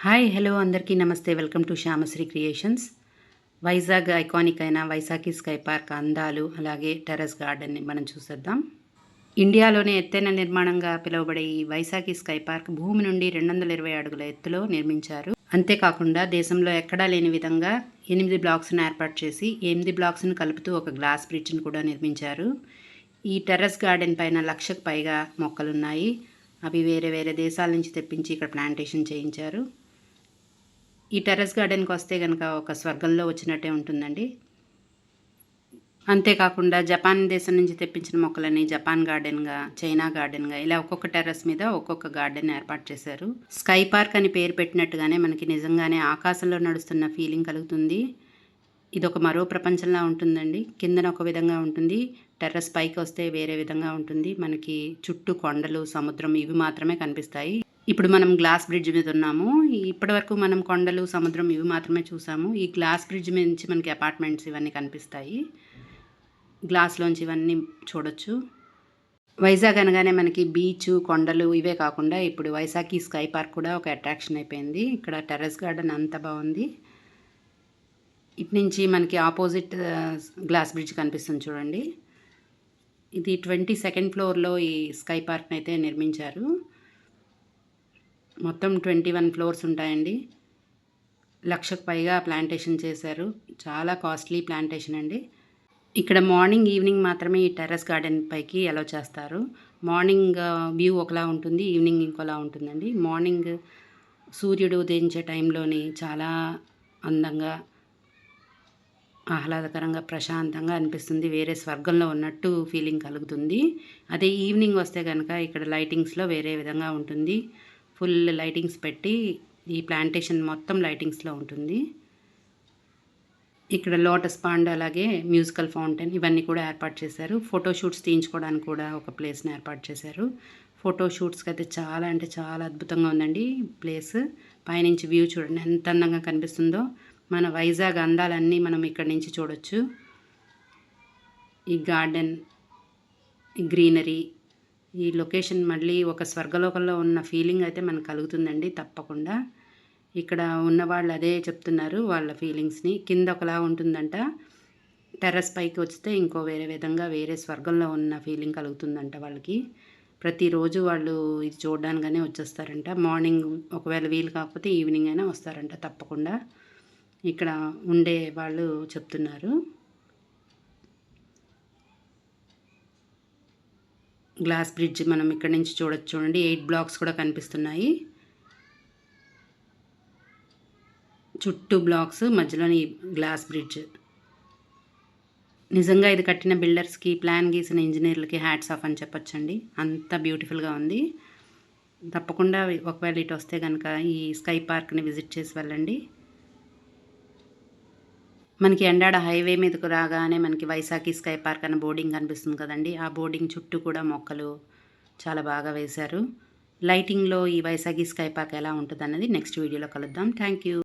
Hi hello అందరికీ నమస్తే. Welcome to Shyamasri creations. Vizag iconic అయిన వైశాఖి స్కై పార్క్ అందాలు అలాగే టెర్రస్ గార్డెన్ని మనం చూసేద్దాం. ఇండియాలోనే ఎత్తైన నిర్మాణంగా పిలువబడే ఈ వైశాఖి స్కై పార్క్ భూమి నుండి 220 అడుగుల ఎత్తులో నిర్మించారు. అంతేకాకుండా దేశంలో ఎక్కడా లేని విధంగా 8 బ్లాక్స్ను ఏర్పాటు చేసి 8 బ్లాక్స్ను కలుపుతూ ఒక గ్లాస్ బ్రిడ్జ్ను కూడా నిర్మించారు. ఈ టెర్రస్ గార్డెన్ పైన 1,00,000కు పైగా మొక్కలున్నాయి. అవి వేరే వేరే దేశాల నుంచి తెప్పించి ఇక్కడ ప్లాంటేషన్ చేయించారు. ఈ టెర్రస్ గార్డెన్కి వస్తే కనుక ఒక స్వర్గంలో వచ్చినట్టే ఉంటుందండి. అంతేకాకుండా జపాన్ దేశం నుంచి తెప్పించిన మొక్కలని జపాన్ గార్డెన్గా, చైనా గార్డెన్గా ఇలా ఒక్కొక్క టెర్రస్ మీద ఒక్కొక్క గార్డెన్ ఏర్పాటు చేశారు. స్కై పార్క్ అని పేరు పెట్టినట్టుగానే మనకి నిజంగానే ఆకాశంలో నడుస్తున్న ఫీలింగ్ కలుగుతుంది. ఇదొక మరో ప్రపంచంలా ఉంటుందండి. కిందన ఒక విధంగా ఉంటుంది, టెర్రస్ పైకి వస్తే వేరే విధంగా ఉంటుంది. మనకి చుట్టూ కొండలు, సముద్రం ఇవి మాత్రమే కనిపిస్తాయి. ఇప్పుడు మనం గ్లాస్ బ్రిడ్జ్ మీద ఉన్నాము. ఇప్పటివరకు మనం కొండలు, సముద్రం ఇవి మాత్రమే చూసాము. ఈ గ్లాస్ బ్రిడ్జ్ మీద నుంచి మనకి అపార్ట్మెంట్స్ ఇవన్నీ కనిపిస్తాయి. గ్లాస్లోంచి ఇవన్నీ చూడొచ్చు. వైజాగ్ అనగానే మనకి బీచ్, కొండలు ఇవే కాకుండా ఇప్పుడు వైశాఖి స్కై పార్క్ కూడా ఒక అట్రాక్షన్ అయిపోయింది. ఇక్కడ టెర్రస్ గార్డెన్ అంత బాగుంది. ఇటు నుంచి మనకి ఆపోజిట్ గ్లాస్ బ్రిడ్జ్ కనిపిస్తుంది చూడండి. ఇది 22nd ఫ్లోర్లో ఈ స్కై పార్క్ని అయితే నిర్మించారు. మొత్తం 21 ఫ్లోర్స్ ఉంటాయండి. 1,00,000కు పైగా ప్లాంటేషన్ చేశారు. చాలా కాస్ట్లీ ప్లాంటేషన్ అండి. ఇక్కడ మార్నింగ్, ఈవినింగ్ మాత్రమే ఈ టెర్రస్ గార్డెన్ పైకి అలౌ చేస్తారు. మార్నింగ్ వ్యూ ఒకలా ఉంటుంది, ఈవినింగ్ ఇంకోలా ఉంటుందండి. మార్నింగ్ సూర్యుడు ఉదయించే టైంలోని చాలా అందంగా, ఆహ్లాదకరంగా, ప్రశాంతంగా అనిపిస్తుంది. వేరే స్వర్గంలో ఉన్నట్టు ఫీలింగ్ కలుగుతుంది. అదే ఈవినింగ్ వస్తే కనుక ఇక్కడ లైటింగ్స్లో వేరే విధంగా ఉంటుంది. ఫుల్ లైటింగ్స్ పెట్టి ఈ ప్లాంటేషన్ మొత్తం లైటింగ్స్లో ఉంటుంది. ఇక్కడ లోటస్ పాండ్ అలాగే మ్యూజికల్ ఫౌంటైన్ ఇవన్నీ కూడా ఏర్పాటు చేశారు. ఫోటోషూట్స్ తీయించుకోవడానికి కూడా ఒక ప్లేస్ని ఏర్పాటు చేశారు. ఫోటోషూట్స్కి అయితే చాలా అంటే చాలా అద్భుతంగా ఉందండి ప్లేస్. పైనుంచి వ్యూ చూడండి ఎంత అందంగా కనిపిస్తుందో. మన వైజాగ్ అందాలన్నీ మనం ఇక్కడ నుంచి చూడొచ్చు. ఈ గార్డెన్, ఈ గ్రీనరీ, ఈ లొకేషన్ మళ్ళీ ఒక స్వర్గలోకంలో ఉన్న ఫీలింగ్ అయితే మనకు కలుగుతుందండి తప్పకుండా. ఇక్కడ ఉన్నవాళ్ళు అదే చెప్తున్నారు వాళ్ళ ఫీలింగ్స్ని. కింద ఒకలా ఉంటుందంట, టెర్రస్ పైకి వస్తే ఇంకో వేరే విధంగా వేరే స్వర్గంలో ఉన్న ఫీలింగ్ కలుగుతుందంట వాళ్ళకి. ప్రతిరోజు వాళ్ళు ఇది చూడడానికనే వచ్చేస్తారంట. మార్నింగ్ ఒకవేళ వీలు కాకపోతే ఈవినింగ్ అయినా వస్తారంట తప్పకుండా. ఇక్కడ ఉండే వాళ్ళు చెప్తున్నారు. గ్లాస్ బ్రిడ్జ్ మనం ఇక్కడ నుంచి చూడొచ్చు చూడండి. 8 బ్లాక్స్ కూడా కనిపిస్తున్నాయి. చుట్టూ బ్లాక్స్, మధ్యలోని గ్లాస్ బ్రిడ్జ్. నిజంగా ఇది కట్టిన బిల్డర్స్కి, ప్లాన్ గీసిన ఇంజనీర్లకి హ్యాట్స్ ఆఫ్ అని చెప్పొచ్చండి. అంత బ్యూటిఫుల్గా ఉంది. తప్పకుండా ఒకవేళ ఇటు వస్తే కనుక ఈ స్కై పార్క్ని విజిట్ చేసి వెళ్ళండి. మనకి ఎండాడ హైవే మీదకు రాగానే మనకి వైశాఖి స్కై పార్క్ అనే బోర్డింగ్ కనిపిస్తుంది కదండి. ఆ బోర్డింగ్ చుట్టూ కూడా మొక్కలు చాలా బాగా వేశారు. లైటింగ్లో ఈ వైశాఖి స్కై పార్క్ ఎలా ఉంటుంది అన్నది నెక్స్ట్ వీడియోలో కలుద్దాం. Thank you.